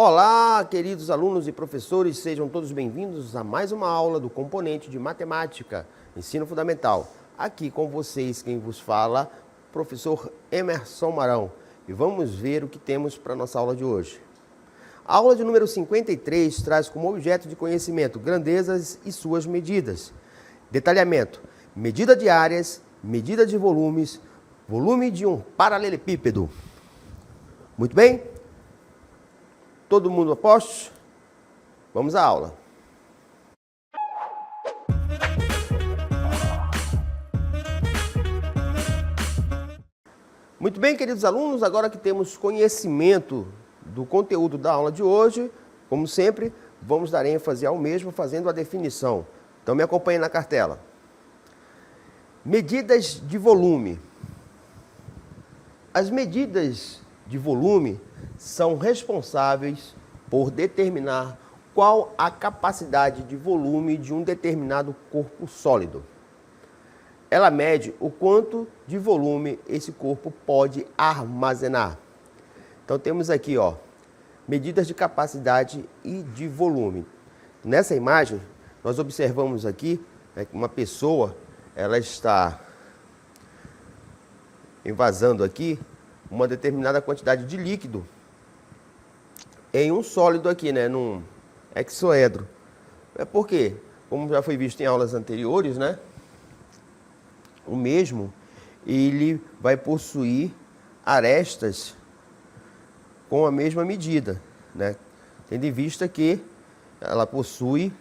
Olá, queridos alunos e professores, sejam todos bem-vindos a mais uma aula do componente de matemática, ensino fundamental. Aqui com vocês, quem vos fala, professor Emerson Marão. E vamos ver o que temos para a nossa aula de hoje. A aula de número 53 traz como objeto de conhecimento grandezas e suas medidas. Detalhamento: medida de áreas, medida de volumes, volume de um paralelepípedo. Muito bem? Todo mundo a postos? Vamos à aula. Muito bem, queridos alunos, agora que temos conhecimento do conteúdo da aula de hoje, como sempre, vamos dar ênfase ao mesmo fazendo a definição. Então me acompanhe na cartela. Medidas de volume. As medidas de volume são responsáveis por determinar qual a capacidade de volume de um determinado corpo sólido. Ela mede o quanto de volume esse corpo pode armazenar. Então temos aqui, medidas de capacidade e de volume. Nessa imagem, nós observamos aqui uma pessoa, ela está envasando aqui uma determinada quantidade de líquido em um sólido aqui, num hexaedro. Por quê? Como já foi visto em aulas anteriores, o mesmo, ele vai possuir arestas com a mesma medida, tendo em vista que ela possui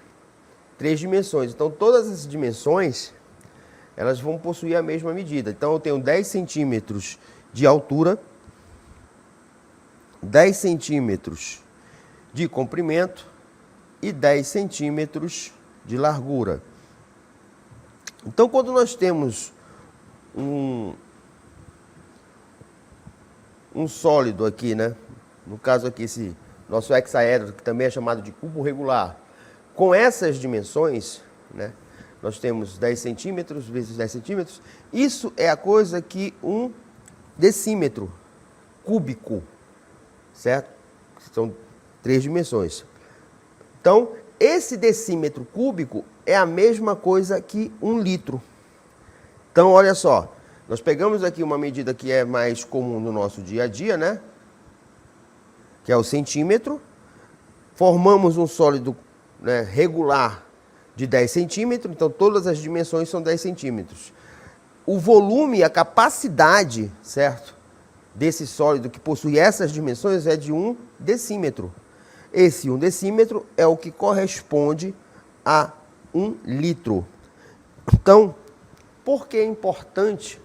3 dimensões. Então, todas as dimensões, elas vão possuir a mesma medida. Então, eu tenho 10 centímetros de altura, 10 centímetros de comprimento e 10 centímetros de largura. Então, quando nós temos um sólido aqui, no caso aqui, esse nosso hexaedro, que também é chamado de cubo regular, com essas dimensões, nós temos 10 centímetros vezes 10 centímetros, isso é a coisa que um decímetro cúbico, certo? São 3 dimensões. Então, esse decímetro cúbico é a mesma coisa que 1 litro. Então, olha só, nós pegamos aqui uma medida que é mais comum no nosso dia a dia, que é o centímetro, formamos um sólido regular de 10 centímetros, então todas as dimensões são 10 centímetros. O volume, a capacidade, certo, desse sólido que possui essas dimensões é de 1 decímetro. Esse 1 decímetro é o que corresponde a 1 litro. Então, por que é importante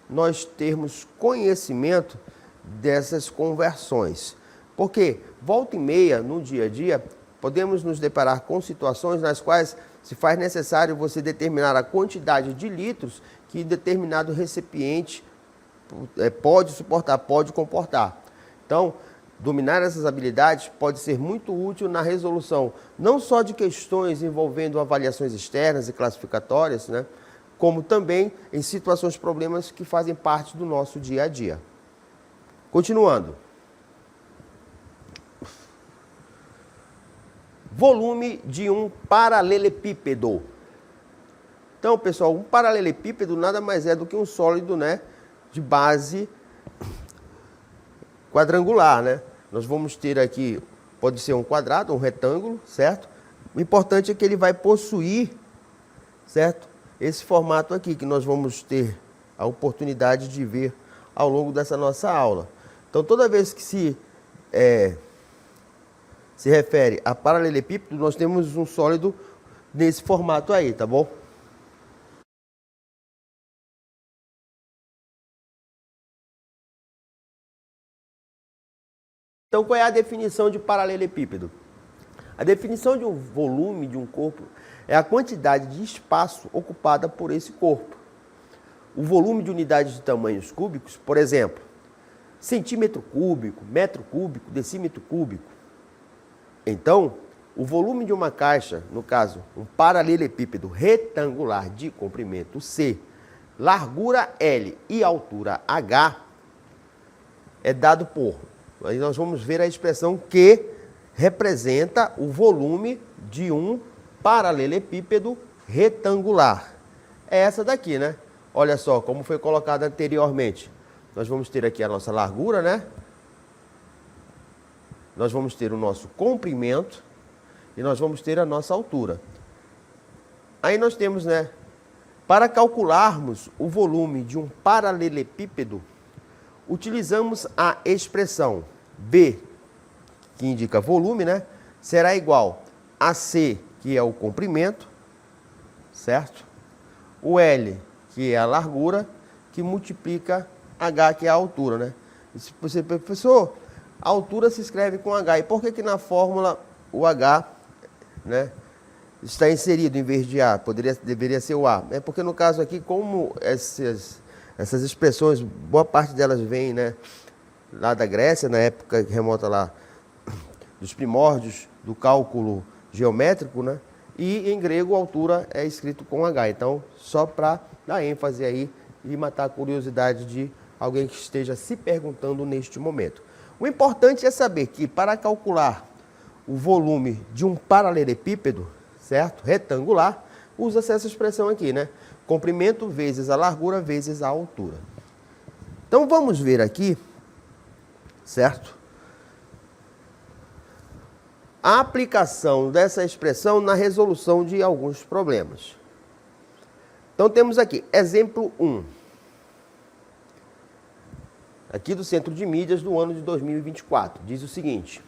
nós termos conhecimento dessas conversões? Porque, volta e meia, no dia a dia, podemos nos deparar com situações nas quais se faz necessário você determinar a quantidade de litros que determinado recipiente pode suportar, pode comportar. Então, dominar essas habilidades pode ser muito útil na resolução não só de questões envolvendo avaliações externas e classificatórias, como também em situações, problemas que fazem parte do nosso dia a dia. Continuando. Volume de um paralelepípedo. Então, pessoal, um paralelepípedo nada mais é do que um sólido, de base quadrangular, Nós vamos ter aqui, pode ser um quadrado, um retângulo, certo? O importante é que ele vai possuir, certo? Esse formato aqui, que nós vamos ter a oportunidade de ver ao longo dessa nossa aula. Então, toda vez que se refere a paralelepípedo, nós temos um sólido nesse formato aí, tá bom? Então, qual é a definição de paralelepípedo? A definição de um volume de um corpo é a quantidade de espaço ocupada por esse corpo. O volume de unidades de tamanhos cúbicos, por exemplo, centímetro cúbico, metro cúbico, decímetro cúbico. Então, o volume de uma caixa, no caso, um paralelepípedo retangular de comprimento C, largura L e altura H, é dado por... Aí nós vamos ver a expressão Q, representa o volume de um paralelepípedo retangular. É essa daqui, né? Olha só como foi colocado anteriormente. Nós vamos ter aqui a nossa largura, né? Nós vamos ter o nosso comprimento e nós vamos ter a nossa altura. Aí nós temos, né? Para calcularmos o volume de um paralelepípedo, utilizamos a expressão B, que indica volume, né? Será igual a C, que é o comprimento, certo? O L, que é a largura, que multiplica H, que é a altura, né? E se você, professor, a altura se escreve com H. E por que na fórmula o H, né, está inserido em vez de A? Deveria ser o A. É porque no caso aqui, como essas expressões, boa parte delas vem, né, lá da Grécia, na época remota lá dos primórdios do cálculo geométrico, né? E em grego a altura é escrito com H. Então, só para dar ênfase aí e matar a curiosidade de alguém que esteja se perguntando neste momento. O importante é saber que para calcular o volume de um paralelepípedo, certo? Retangular, usa-se essa expressão aqui, né? Comprimento vezes a largura vezes a altura. Então vamos ver aqui, certo? A aplicação dessa expressão na resolução de alguns problemas. Então temos aqui, exemplo 1. Aqui do Centro de Mídias do ano de 2024. Diz o seguinte: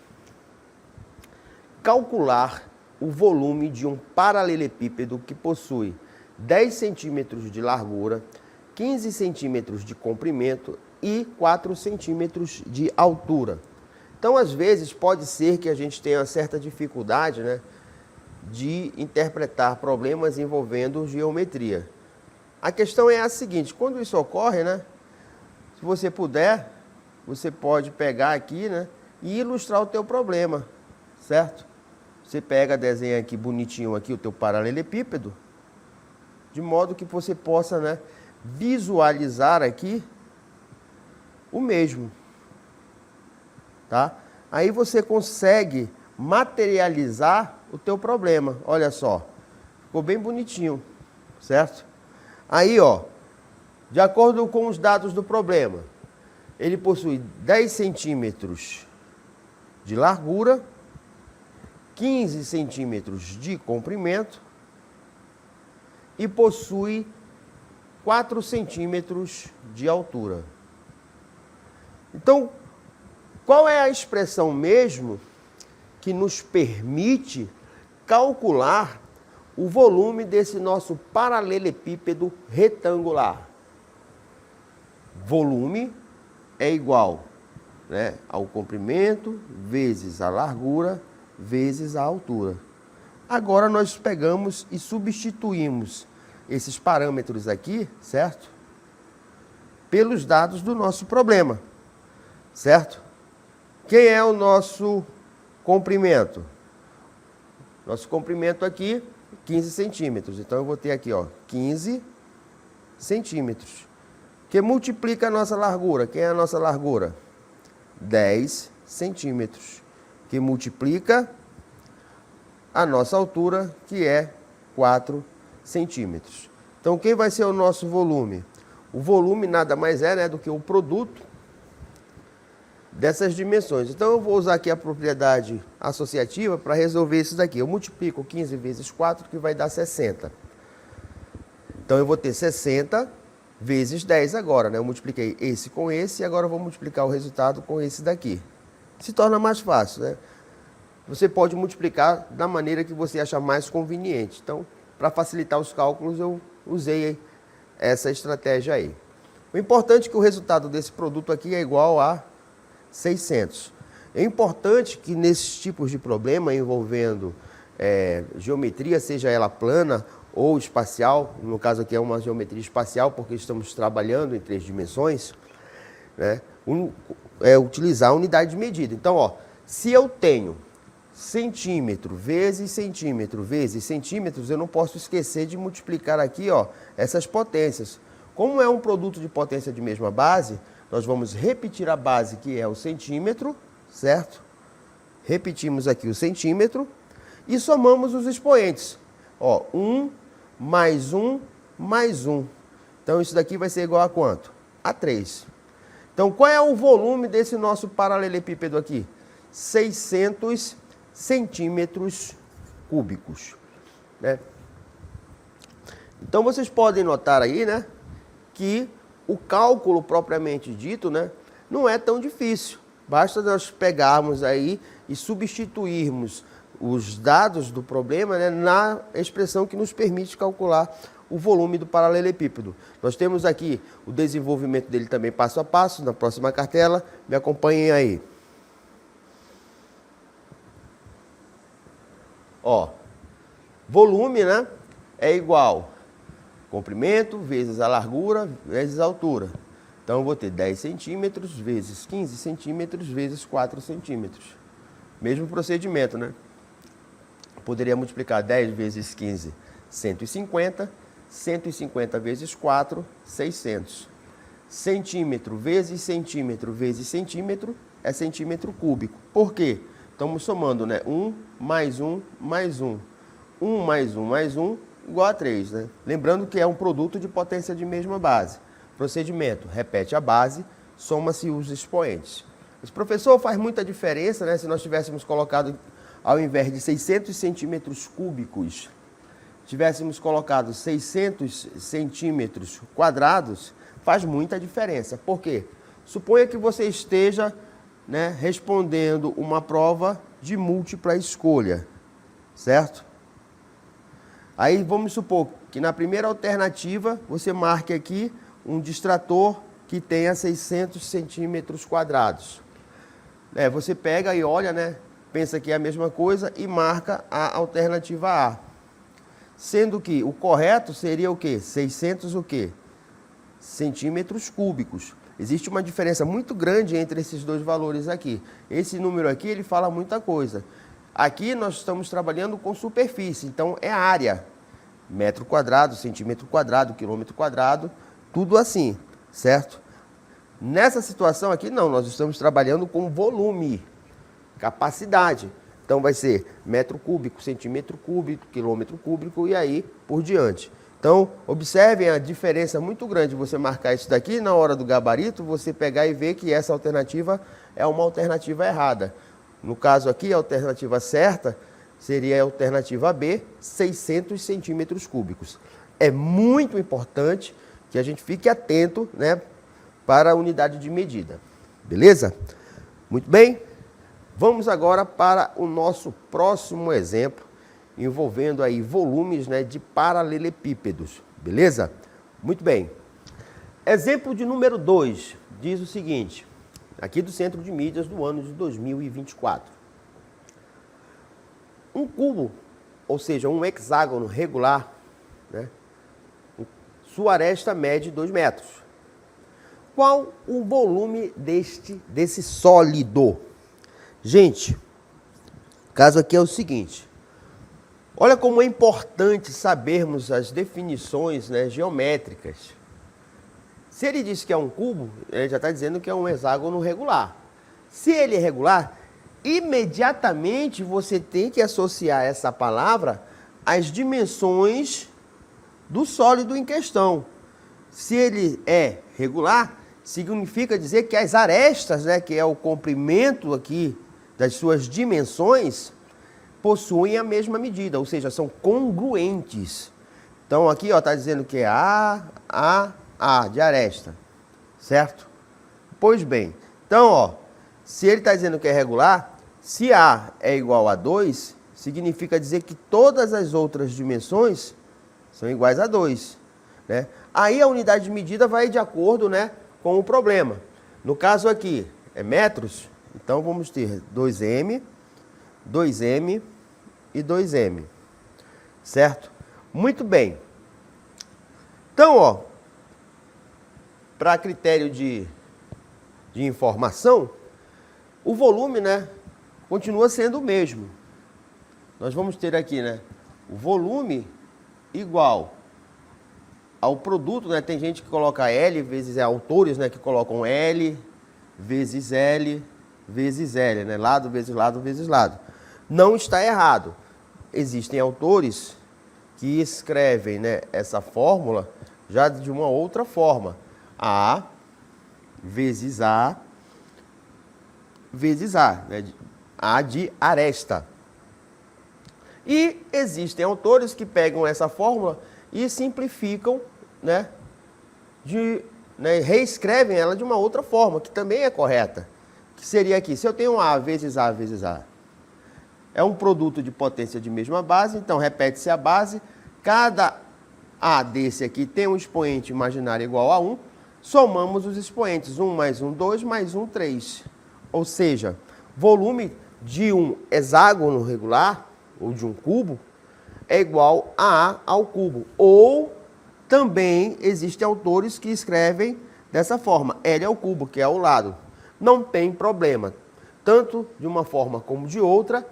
calcular o volume de um paralelepípedo que possui 10 centímetros de largura, 15 centímetros de comprimento e 4 centímetros de altura. Então, às vezes, pode ser que a gente tenha uma certa dificuldade, né, de interpretar problemas envolvendo geometria. A questão é a seguinte: quando isso ocorre, né, se você puder, você pode pegar aqui, né, e ilustrar o teu problema, certo? Você pega, desenha aqui bonitinho aqui o teu paralelepípedo, de modo que você possa, né, visualizar aqui o mesmo. Tá? Aí você consegue materializar o teu problema. Olha só, ficou bem bonitinho, certo? Aí, ó, de acordo com os dados do problema, ele possui 10 centímetros de largura, 15 centímetros de comprimento e possui 4 centímetros de altura. Então, qual é a expressão mesmo que nos permite calcular o volume desse nosso paralelepípedo retangular? Volume é igual, né, ao comprimento vezes a largura vezes a altura. Agora nós pegamos e substituímos esses parâmetros aqui, certo? Pelos dados do nosso problema, certo? Quem é o nosso comprimento? Nosso comprimento aqui, 15 centímetros. Então eu vou ter aqui, ó, 15 centímetros. Que multiplica a nossa largura. Quem é a nossa largura? 10 centímetros. Que multiplica a nossa altura, que é 4 centímetros. Então, quem vai ser o nosso volume? O volume nada mais é, né, do que o produto dessas dimensões. Então, eu vou usar aqui a propriedade associativa para resolver isso daqui. Eu multiplico 15 vezes 4, que vai dar 60. Então, eu vou ter 60 vezes 10 agora, né? Eu multipliquei esse com esse e agora eu vou multiplicar o resultado com esse daqui. Se torna mais fácil, né? Você pode multiplicar da maneira que você achar mais conveniente. Então, para facilitar os cálculos, eu usei essa estratégia aí. O importante é que o resultado desse produto aqui é igual a 600. É importante que nesses tipos de problema envolvendo geometria, seja ela plana ou espacial, no caso aqui é uma geometria espacial porque estamos trabalhando em 3 dimensões, né, utilizar a unidade de medida. Então, ó, se eu tenho centímetro vezes centímetro vezes centímetros, eu não posso esquecer de multiplicar aqui, ó, essas potências. Como é um produto de potência de mesma base, nós vamos repetir a base, que é o centímetro, certo? repetimos aqui o centímetro e somamos os expoentes. Ó, 1 mais 1 mais 1. Então, isso daqui vai ser igual a quanto? A 3. Então, qual é o volume desse nosso paralelepípedo aqui? 600 centímetros cúbicos, né? Então, vocês podem notar aí, né, que o cálculo propriamente dito, né, não é tão difícil. Basta nós pegarmos aí e substituirmos os dados do problema, né, na expressão que nos permite calcular o volume do paralelepípedo. Nós temos aqui o desenvolvimento dele também passo a passo, na próxima cartela. Me acompanhem aí. Ó, volume, né, é igual comprimento vezes a largura vezes a altura. Então, eu vou ter 10 centímetros vezes 15 centímetros vezes 4 centímetros. Mesmo procedimento, né? Poderia multiplicar 10 vezes 15, 150. 150 vezes 4, 600. Centímetro vezes centímetro vezes centímetro é centímetro cúbico. Por quê? Estamos somando, né? 1 mais 1 mais 1. 1 mais 1 mais 1 igual a 3, né? Lembrando que é um produto de potência de mesma base. Procedimento, repete a base, soma-se os expoentes. Esse professor faz muita diferença, né? Se nós tivéssemos colocado, ao invés de 600 centímetros cúbicos, tivéssemos colocado 600 centímetros quadrados, faz muita diferença. Por quê? Suponha que você esteja, né, respondendo uma prova de múltipla escolha, certo? Aí vamos supor que na primeira alternativa você marque aqui um distrator que tenha 600 centímetros quadrados. Você pega e olha, né, pensa que é a mesma coisa e marca a alternativa A. Sendo que o correto seria o quê? 600 o quê? Centímetros cúbicos. Existe uma diferença muito grande entre esses dois valores aqui. Esse número aqui, ele fala muita coisa. Aqui nós estamos trabalhando com superfície, então é área. Metro quadrado, centímetro quadrado, quilômetro quadrado, tudo assim, certo? Nessa situação aqui, não, nós estamos trabalhando com volume, capacidade. Então, vai ser metro cúbico, centímetro cúbico, quilômetro cúbico e aí por diante. Então, observem a diferença muito grande de você marcar isso daqui na hora do gabarito, você pegar e ver que essa alternativa é uma alternativa errada. No caso aqui, a alternativa certa seria a alternativa B, 600 centímetros cúbicos. É muito importante que a gente fique atento, né, para a unidade de medida. Beleza? Muito bem. Vamos agora para o nosso próximo exemplo, envolvendo aí volumes, né, de paralelepípedos, beleza? Muito bem. Exemplo de número 2, diz o seguinte, aqui do Centro de Mídias do ano de 2024. Um cubo, ou seja, um hexágono regular, né, sua aresta mede 2 metros. Qual o volume desse sólido? Gente, o caso aqui é o seguinte, olha como é importante sabermos as definições, né, geométricas. Se ele diz que é um cubo, ele já está dizendo que é um hexágono regular. Se ele é regular, imediatamente você tem que associar essa palavra às dimensões do sólido em questão. Se ele é regular, significa dizer que as arestas, né, que é o comprimento aqui das suas dimensões, possuem a mesma medida, ou seja, são congruentes. Então aqui está dizendo que é A de aresta, certo? Pois bem, então ó, se ele está dizendo que é regular, se A é igual a 2, significa dizer que todas as outras dimensões são iguais a 2. Né? Aí a unidade de medida vai de acordo, né, com o problema. No caso aqui, é metros, então vamos ter 2m, 2m e 2m, certo? Muito bem. Então, ó, para critério de informação, o volume, né, continua sendo o mesmo. Nós vamos ter aqui, né, o volume igual ao produto, né? Tem gente que coloca L vezes autores, né, que colocam L vezes L, vezes L, né? Lado vezes lado vezes lado. Não está errado. Existem autores que escrevem, né, essa fórmula já de uma outra forma. A vezes A vezes A, né? A de aresta. E existem autores que pegam essa fórmula e simplificam, né, reescrevem ela de uma outra forma, que também é correta. Que seria aqui, se eu tenho A vezes A vezes A, é um produto de potência de mesma base, então repete-se a base, cada A desse aqui tem um expoente imaginário igual a 1, somamos os expoentes, 1 mais 1, 2, mais 1, 3. Ou seja, volume de um hexágono regular, ou de um cubo, é igual a A ao cubo. Ou também existem autores que escrevem dessa forma, L ao cubo, que é ao lado. Não tem problema. Tanto de uma forma como de outra,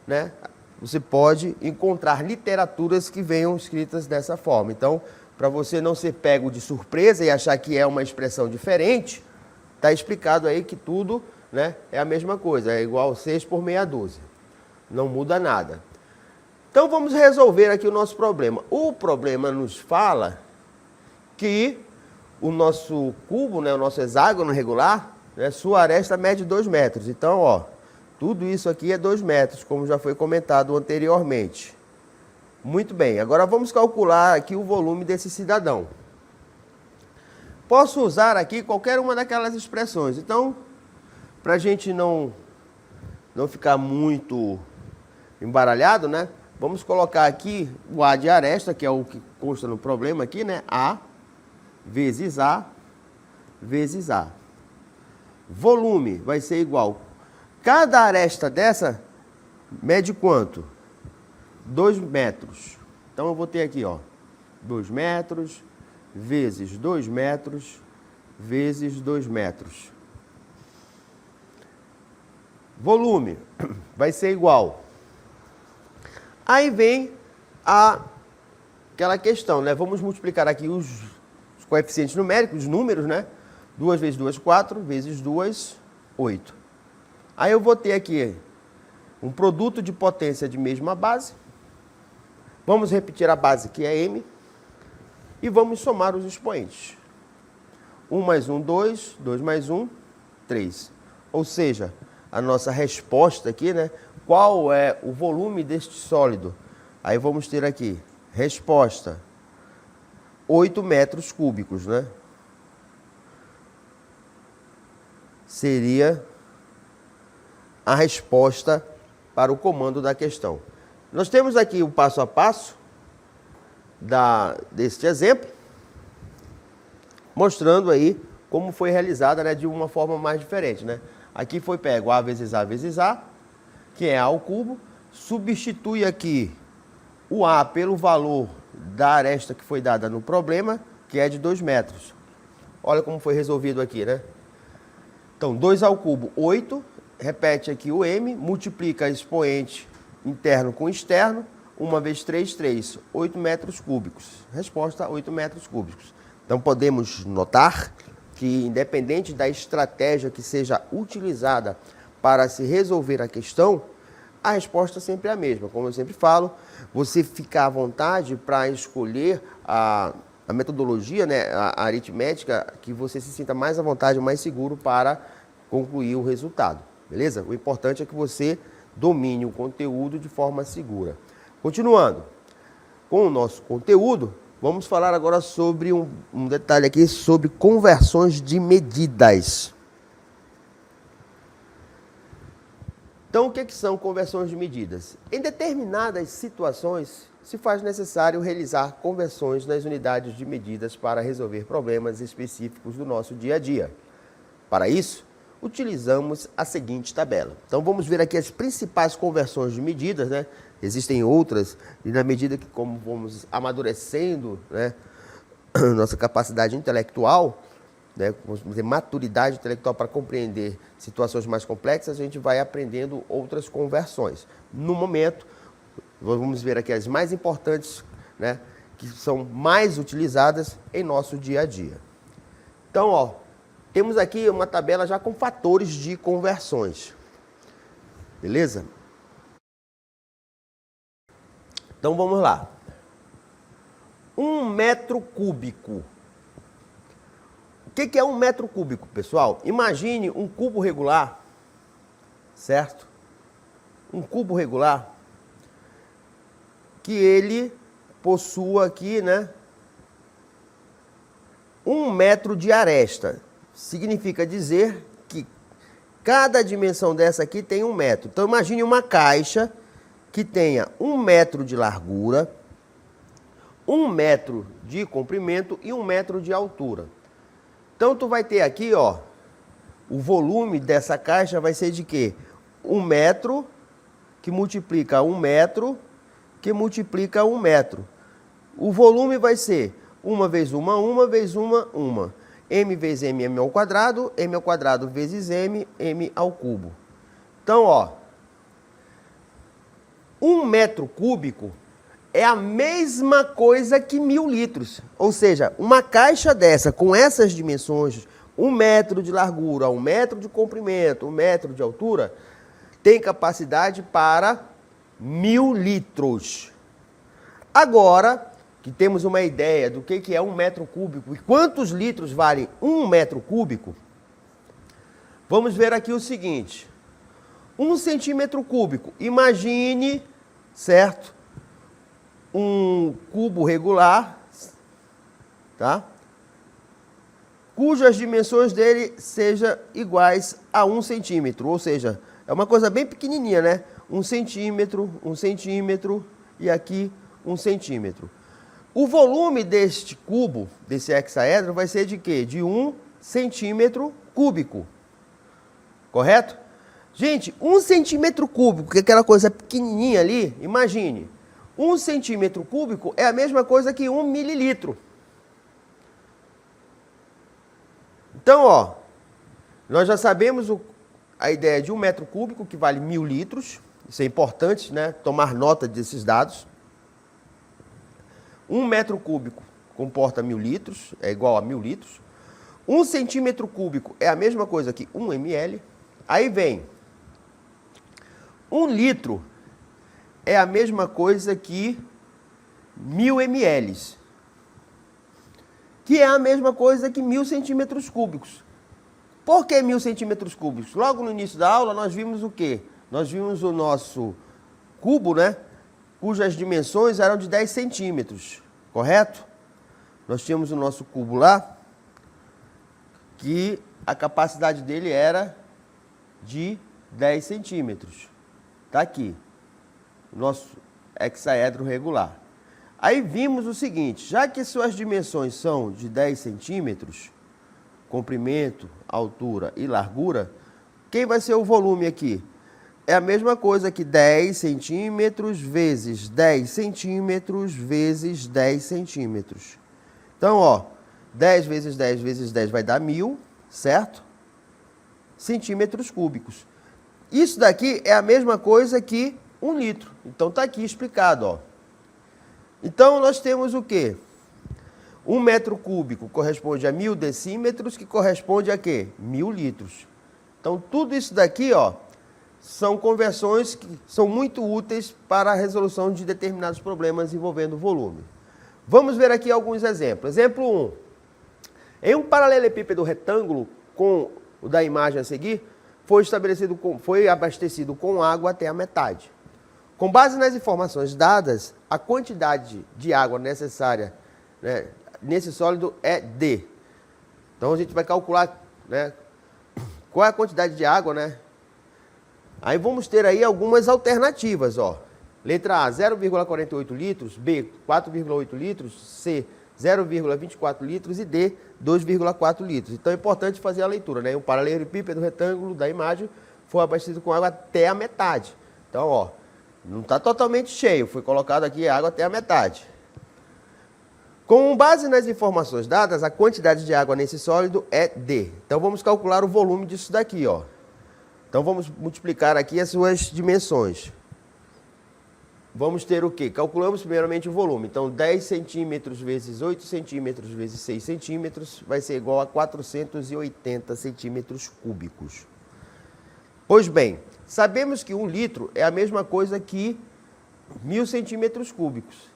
né? Você pode encontrar literaturas que venham escritas dessa forma. Então, para você não ser pego de surpresa e achar que é uma expressão diferente, está explicado aí que tudo, né, é a mesma coisa, é igual 6 por meia dúzia. Não muda nada. Então, vamos resolver aqui o nosso problema. O problema nos fala que o nosso cubo, né, o nosso hexágono regular, né, sua aresta mede 2 metros. Então, ó, tudo isso aqui é 2 metros, como já foi comentado anteriormente. Muito bem, agora vamos calcular aqui o volume desse cidadão. Posso usar aqui qualquer uma daquelas expressões. Então, para a gente não ficar muito embaralhado, né? Vamos colocar aqui o A de aresta, que é o que consta no problema aqui, né? A vezes A vezes A. Volume vai ser igual. Cada aresta dessa mede quanto? 2 metros. Então eu vou ter aqui, ó, 2 metros vezes 2 metros vezes 2 metros. Volume vai ser igual. Aí vem aquela questão, né? Vamos multiplicar aqui os coeficientes numéricos, os números, né? 2 vezes 2, 4, vezes 2, 8. Aí eu vou ter aqui um produto de potência de mesma base. Vamos repetir a base, que é M. E vamos somar os expoentes. 1 mais 1, 2. 2 mais 1, 3. Ou seja, a nossa resposta aqui, né? Qual é o volume deste sólido? Aí vamos ter aqui, resposta, 8 metros cúbicos, né? Seria a resposta para o comando da questão. Nós temos aqui o passo a passo deste exemplo, mostrando aí como foi realizada, né, de uma forma mais diferente, né? Aqui foi pego A vezes A vezes A, que é A ao cubo, substitui aqui o A pelo valor da aresta que foi dada no problema, que é de 2 metros. Olha como foi resolvido aqui, né? Então, 2 ao cubo, 8, repete aqui o M, multiplica expoente interno com externo, 1 vezes 3, 3, 8 metros cúbicos. Resposta, 8 metros cúbicos. Então, podemos notar que, independente da estratégia que seja utilizada para se resolver a questão, a resposta sempre é a mesma. Como eu sempre falo, você fica à vontade para escolher a metodologia, né, a aritmética, que você se sinta mais à vontade, mais seguro para concluir o resultado. Beleza? O importante é que você domine o conteúdo de forma segura. Continuando com o nosso conteúdo, vamos falar agora sobre um detalhe aqui sobre conversões de medidas. Então, o que são conversões de medidas? Em determinadas situações, se faz necessário realizar conversões nas unidades de medidas para resolver problemas específicos do nosso dia a dia. Para isso, utilizamos a seguinte tabela. Então, vamos ver aqui as principais conversões de medidas, né? Existem outras, e na medida que como vamos amadurecendo, né, nossa capacidade intelectual, né, vamos ter maturidade intelectual para compreender situações mais complexas, a gente vai aprendendo outras conversões. No momento, vamos ver aqui as mais importantes, né, que são mais utilizadas em nosso dia a dia. Então, ó, temos aqui uma tabela já com fatores de conversões. Beleza? Então vamos lá. 1 metro cúbico. O que é 1 metro cúbico, pessoal? Imagine um cubo regular, certo? Um cubo regular que ele possua aqui, né, 1 metro de aresta. Significa dizer que cada dimensão dessa aqui tem 1 metro. Então imagine uma caixa que tenha 1 metro de largura, 1 metro de comprimento e 1 metro de altura. Então tu vai ter aqui, ó, o volume dessa caixa vai ser de quê? 1 metro que multiplica 1 metro que multiplica 1 metro. O volume vai ser 1 vezes 1 vezes 1. M vezes M ao quadrado vezes M ao cubo. Então, ó, 1 metro cúbico é a mesma coisa que 1000 litros. Ou seja, uma caixa dessa, com essas dimensões, 1 metro de largura, 1 metro de comprimento, 1 metro de altura, tem capacidade para 1000 litros. Agora, que temos uma ideia do que é 1 metro cúbico e quantos litros vale 1 metro cúbico, vamos ver aqui o seguinte. 1 centímetro cúbico, imagine, certo? Um cubo regular, tá? Cujas dimensões dele sejam iguais a 1 centímetro, ou seja, é uma coisa bem pequenininha, né? 1 centímetro e aqui 1 centímetro. O volume deste cubo, desse hexaedro, vai ser de quê? De 1 centímetro cúbico. Correto? Gente, 1 centímetro cúbico, que é aquela coisa pequenininha ali, imagine. 1 centímetro cúbico é a mesma coisa que 1 mililitro. Então, ó, nós já sabemos a ideia de 1 metro cúbico, que vale 1000 litros. Isso é importante, né? Tomar nota desses dados. 1 metro cúbico comporta 1000 litros, é igual a 1000 litros. 1 centímetro cúbico é a mesma coisa que 1 ml. Aí vem 1 litro é a mesma coisa que 1000 ml, que é a mesma coisa que 1000 centímetros cúbicos. Por que 1000 centímetros cúbicos? Logo no início da aula nós vimos o quê? Nós vimos o nosso cubo, né? Cujas dimensões eram de 10 centímetros, correto? Nós tínhamos o nosso cubo lá, que a capacidade dele era de 10 centímetros. Está aqui, o nosso hexaedro regular. Aí vimos o seguinte, já que suas dimensões são de 10 centímetros, comprimento, altura e largura, quem vai ser o volume aqui? É a mesma coisa que 10 centímetros vezes 10 centímetros vezes 10 centímetros. Então, ó, 10 vezes 10 vezes 10 vai dar 1000, certo? Centímetros cúbicos. Isso daqui é a mesma coisa que 1 litro. Então, está aqui explicado, ó. Então, nós temos o quê? 1 metro cúbico corresponde a 1000 decímetros, que corresponde a quê? 1000 litros. Então, tudo isso daqui, ó, são conversões que são muito úteis para a resolução de determinados problemas envolvendo volume. Vamos ver aqui alguns exemplos. Exemplo 1. Em um paralelepípedo retângulo, com o da imagem a seguir, foi abastecido com água até a metade. Com base nas informações dadas, a quantidade de água necessária, né, nesse sólido é D. Então a gente vai calcular, né, qual é a quantidade de água, né? Aí vamos ter aí algumas alternativas, ó. Letra A, 0,48 litros, B, 4,8 litros, C, 0,24 litros e D, 2,4 litros. Então é importante fazer a leitura, né? O paralelepípedo retângulo da imagem foi abastecido com água até a metade. Então, ó, não está totalmente cheio, foi colocado aqui água até a metade. Com base nas informações dadas, a quantidade de água nesse sólido é D. Então vamos calcular o volume disso daqui, ó. Então vamos multiplicar aqui as suas dimensões. vamos ter o quê? Calculamos primeiramente o volume. Então, 10 centímetros vezes 8 centímetros vezes 6 centímetros vai ser igual a 480 centímetros cúbicos. Pois bem, sabemos que 1 litro é a mesma coisa que 1000 centímetros cúbicos.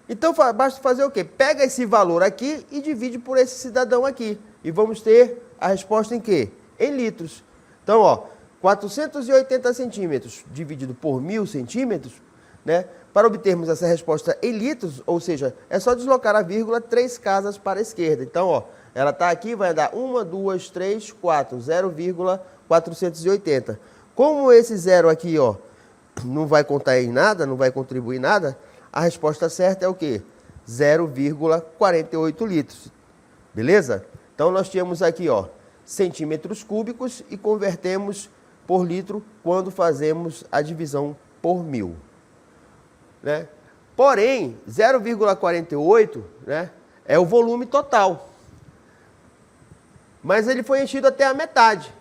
Então, basta fazer o quê? Pega esse valor aqui e divide por esse cidadão aqui. E vamos ter a resposta em quê? Em litros. Então, ó, 480 centímetros dividido por 1000 centímetros, né? Para obtermos essa resposta em litros, ou seja, é só deslocar a vírgula 3 casas para a esquerda. Então, ó, ela está aqui, vai dar 1, 2, 3, 4, 0,480. Como esse zero aqui, ó, não vai contar em nada, não vai contribuir em nada, a resposta certa é o quê? 0,48 litros. Beleza? Então, nós tínhamos aqui, ó, centímetros cúbicos e convertemos por litro quando fazemos a divisão por 1000. Né? Porém, 0,48, né, é o volume total. Mas ele foi enchido até a metade.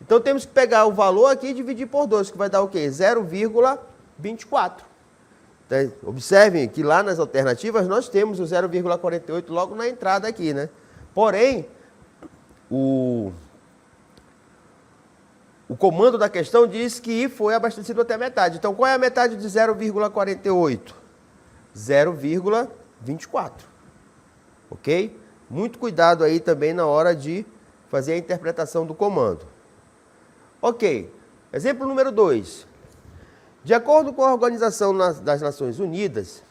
Então temos que pegar o valor aqui e dividir por 2, que vai dar o quê? 0,24. Então, observem que lá nas alternativas nós temos o 0,48 logo na entrada aqui, né? Porém, o comando da questão diz que foi abastecido até a metade. Então, qual é a metade de 0,48? 0,24. Ok? Muito cuidado aí também na hora de fazer a interpretação do comando. Ok. Exemplo número 2. De acordo com a Organização das Nações Unidas,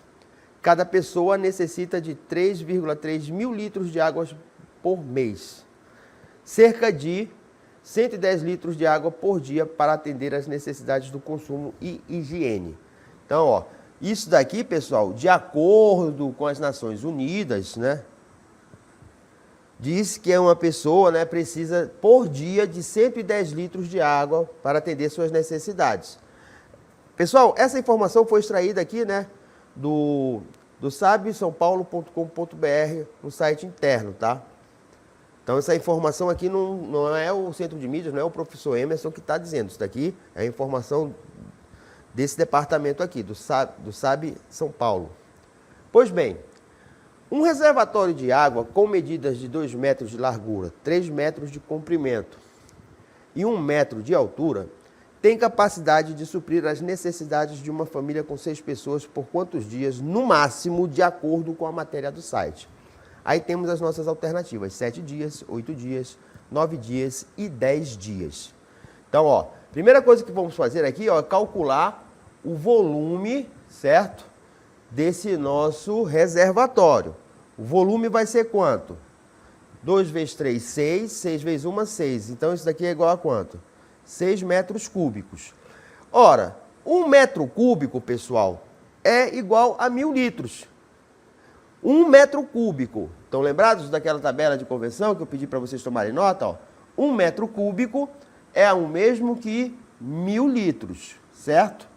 cada pessoa necessita de 3,3 mil litros de água por mês. Cerca de 110 litros de água por dia para atender às necessidades do consumo e higiene. Então, ó, isso daqui, pessoal, de acordo com as Nações Unidas, né, diz que uma pessoa, né, precisa por dia de 110 litros de água para atender suas necessidades. Pessoal, essa informação foi extraída aqui, né, do sabesãopaulo.com.br, no site interno, tá? Então, essa informação aqui não é o Centro de Mídias, não é o professor Emerson que está dizendo. Isso daqui é a informação desse departamento aqui, do SAB São Paulo. Pois bem, um reservatório de água com medidas de 2 metros de largura, 3 metros de comprimento e 1 metro de altura, tem capacidade de suprir as necessidades de uma família com 6 pessoas por quantos dias, no máximo, de acordo com a matéria do site. Aí temos as nossas alternativas, 7 dias, 8 dias, 9 dias e 10 dias. Então, ó, primeira coisa que vamos fazer aqui, ó, é calcular o volume, certo? Desse nosso reservatório. O volume vai ser quanto? 2 vezes 3, 6, 6 vezes 1, 6. Então, isso daqui é igual a quanto? 6 metros cúbicos. Ora, 1 metro cúbico, pessoal, é igual a 1000 litros. 1 metro cúbico. Estão lembrados daquela tabela de conversão que eu pedi para vocês tomarem nota? Ó? 1 metro cúbico é o mesmo que 1000 litros, certo?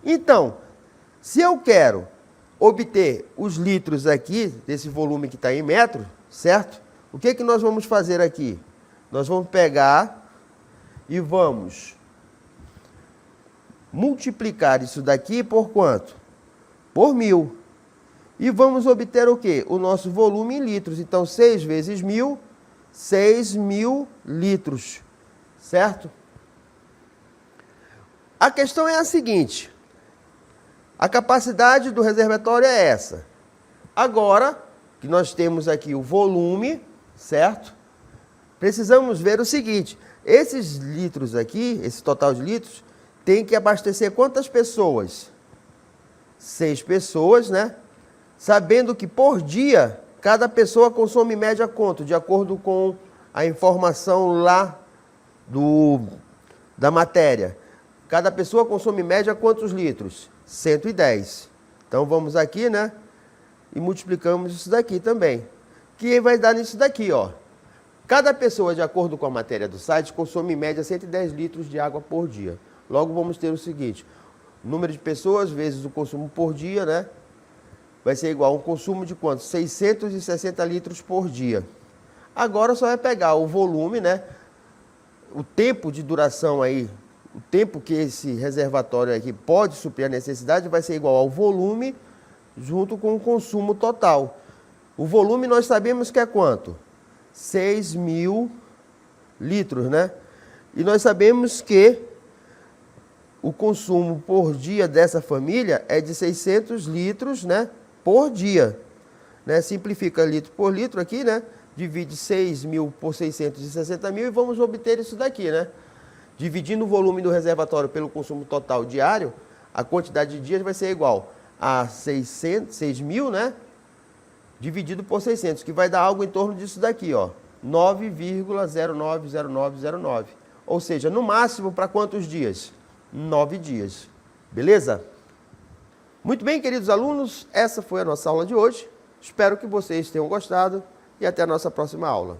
Então, se eu quero obter os litros aqui, desse volume que está em metro, certo? O que nós vamos fazer aqui? Nós vamos pegar e vamos multiplicar isso daqui por quanto? Por 1000. E vamos obter o quê? O nosso volume em litros. Então, 6 vezes 1000, 6.000 litros. Certo? A questão é a seguinte. A capacidade do reservatório é essa. Agora, que nós temos aqui o volume, certo? Precisamos ver o seguinte. Esses litros aqui, esse total de litros, tem que abastecer quantas pessoas? 6 pessoas, né? Sabendo que por dia, cada pessoa consome em média quanto? De acordo com a informação lá da matéria. Cada pessoa consome em média quantos litros? 110. Então vamos aqui, né? E multiplicamos isso daqui também. Que vai dar nisso daqui, ó. Cada pessoa, de acordo com a matéria do site, consome em média 110 litros de água por dia. Logo vamos ter o seguinte, o número de pessoas vezes o consumo por dia, né? Vai ser igual a um consumo de quanto? 660 litros por dia. Agora só é pegar o volume, né? O tempo de duração aí o tempo que esse reservatório aqui pode suprir a necessidade vai ser igual ao volume junto com o consumo total. O volume nós sabemos que é quanto? 6.000 litros, né? E nós sabemos que o consumo por dia dessa família é de 600 litros, né, por dia. Né? Simplifica litro por litro aqui, né? Divide 6.000 por 660.000 e vamos obter isso daqui, né? Dividindo o volume do reservatório pelo consumo total diário, a quantidade de dias vai ser igual a 6.000, né? Dividido por 600, que vai dar algo em torno disso daqui, ó, 9,090909. Ou seja, no máximo para quantos dias? 9 dias. Beleza? Muito bem, queridos alunos, essa foi a nossa aula de hoje. Espero que vocês tenham gostado e até a nossa próxima aula.